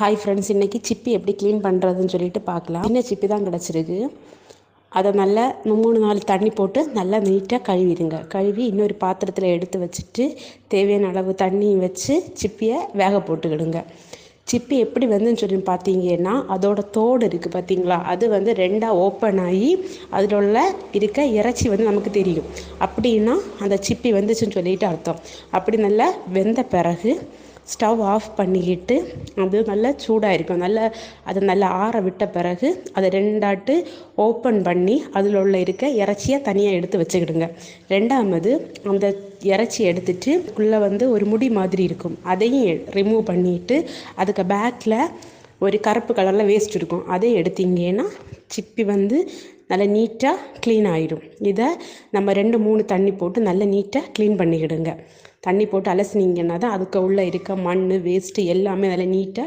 Hi friends, இன்றைக்கி சிப்பி எப்படி clean பண்ணுறதுன்னு சொல்லிட்டு பார்க்கலாம். சின்ன சிப்பி தான் கிடச்சிருக்கு. அதை நல்லா 3-4 தண்ணி போட்டு நல்லா நீட்டாக கழுவிடுங்க. கழுவி இன்னொரு பாத்திரத்தில் எடுத்து வச்சுட்டு தேவையான அளவு தண்ணி வச்சு சிப்பியை வேக போட்டுக்கிடுங்க. சிப்பி எப்படி வந்துன்னு சொல்லி பார்த்தீங்கன்னா, அதோட தோடு இருக்குது பார்த்தீங்களா, அது வந்து 2ஆக ஓப்பன் ஆகி அதில் உள்ள இருக்க இறைச்சி வந்து நமக்கு தெரியும். அப்படின்னா அந்த சிப்பி வந்துச்சுன்னு சொல்லிட்டு அர்த்தம். அப்படி நல்லா வெந்த பிறகு ஸ்டவ் ஆஃப் பண்ணிக்கிட்டு அது நல்லா சூடாக இருக்கும். அதை நல்லா ஆற விட்ட பிறகு அதை 2ஆட்டு ஓப்பன் பண்ணி அதில் உள்ள இருக்க இறைச்சியை தனியாக எடுத்து வச்சுக்கிடுங்க. 2ஆவது அந்த இறைச்சி எடுத்துட்டு உள்ளே வந்து ஒரு முடி மாதிரி இருக்கும், அதையும் ரிமூவ் பண்ணிவிட்டு அதுக்கு பேக்கில் ஒரு கருப்பு கலரில் வேஸ்ட் இருக்கும், அதை எடுத்தீங்கன்னா சிப்பி வந்து நல்லா நீட்டாக க்ளீன் ஆகிடும். இதை நம்ம 2-3 தண்ணி போட்டு நல்லா நீட்டாக க்ளீன் பண்ணிக்கிடுங்க. தண்ணி போட்டு அலசினீங்கன்னா தான் அதுக்கு உள்ளே இருக்க மண் வேஸ்ட்டு எல்லாமே நல்லா நீட்டாக